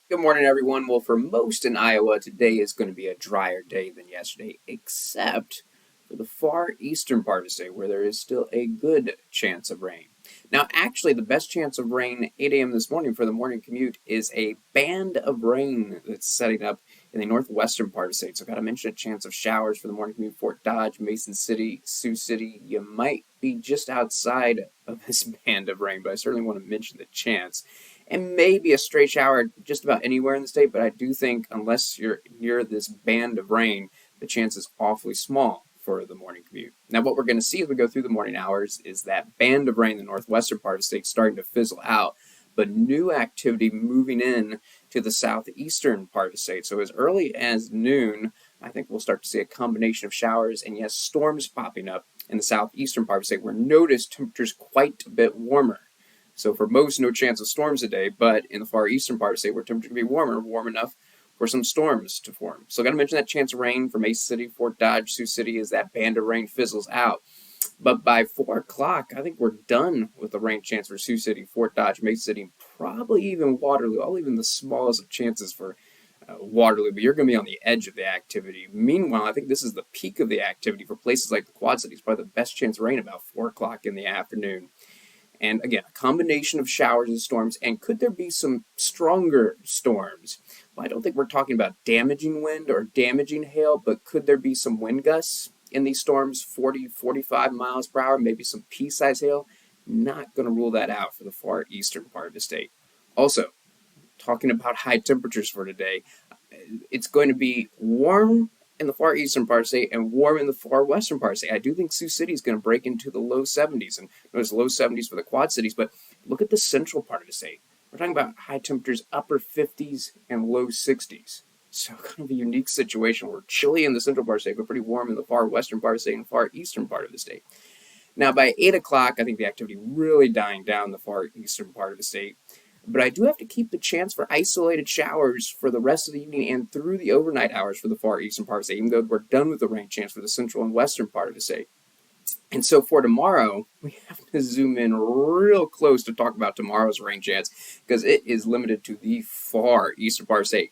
Good morning, everyone. Well, for most in Iowa, today is going to be a drier day than yesterday, except for the far eastern part of the state where there is still a good chance of rain. Now, actually, the best chance of rain 8 a.m. this morning for the morning commute is a band of rain that's setting up in the northwestern part of the state. So, I've got to mention a chance of showers for the morning commute, Fort Dodge, Mason City, Sioux City. You might be just outside of this band of rain, but I certainly want to mention the chance and maybe a stray shower just about anywhere in the state, but I do think unless you're near this band of rain, the chance is awfully small for the morning commute. Now, what we're going to see as we go through the morning hours is that band of rain in the northwestern part of the state starting to fizzle out, but new activity moving in to the southeastern part of the state. So as early as noon, I think we'll start to see a combination of showers and, yes, storms popping up in the southeastern part of the state where notice temperatures quite a bit warmer. So for most, no chance of storms today, but in the far eastern part of the state where temperatures can be warm enough for some storms to form. So I got to mention that chance of rain for Mason City, Fort Dodge, Sioux City as that band of rain fizzles out. But by 4 o'clock, I think we're done with the rain chance for Sioux City, Fort Dodge, Mason City, probably even Waterloo. I'll even the smallest of chances for Waterloo, but you're going to be on the edge of the activity. Meanwhile, I think this is the peak of the activity for places like the Quad Cities, probably the best chance of rain about 4 o'clock in the afternoon. And again, a combination of showers and storms. And could there be some stronger storms? Well, I don't think we're talking about damaging wind or damaging hail, but could there be some wind gusts in these storms, 40, 45 miles per hour, maybe some pea-sized hail? Not going to rule that out for the far eastern part of the state. Also, talking about high temperatures for today, it's going to be warm in the far eastern part of the state and warm in the far western part of the state. I do think Sioux City is going to break into the low 70s, and there's low 70s for the Quad Cities, but look at the central part of the state. We're talking about high temperatures, upper 50s and low 60s. So kind of a unique situation. We're chilly in the central part of the state, but pretty warm in the far western part of the state and far eastern part of the state. Now, by 8 o'clock, I think the activity really dying down in the far eastern part of the state. But I do have to keep the chance for isolated showers for the rest of the evening and through the overnight hours for the far eastern part of the state, even though we're done with the rain chance for the central and western part of the state. And so for tomorrow, we have to zoom in real close to talk about tomorrow's rain chance because it is limited to the far eastern part of the state.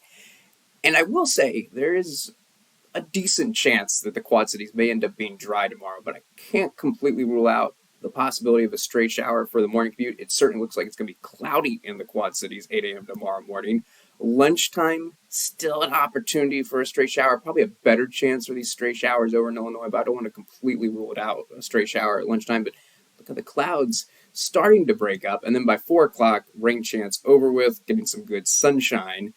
And I will say there is a decent chance that the Quad Cities may end up being dry tomorrow, but I can't completely rule out the possibility of a stray shower for the morning commute. It certainly looks like it's going to be cloudy in the Quad Cities 8 a.m. tomorrow morning. Lunchtime, still an opportunity for a stray shower. Probably a better chance for these stray showers over in Illinois, but I don't want to completely rule it out, a stray shower at lunchtime. But look at the clouds starting to break up. And then by 4 o'clock, rain chance over with, getting some good sunshine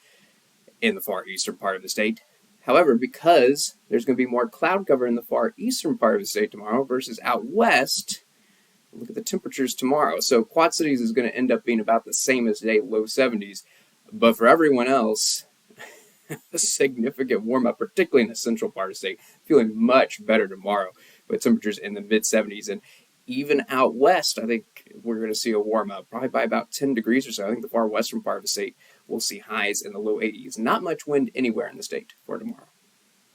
in the far eastern part of the state. However, because there's going to be more cloud cover in the far eastern part of the state tomorrow versus out west, look at the temperatures tomorrow. So Quad Cities is going to end up being about the same as today, low 70s. But for everyone else, a significant warm-up, particularly in the central part of the state, feeling much better tomorrow with temperatures in the mid-70s. And even out west, I think we're going to see a warm-up, probably by about 10 degrees or so. I think the far western part of the state will see highs in the low 80s. Not much wind anywhere in the state for tomorrow.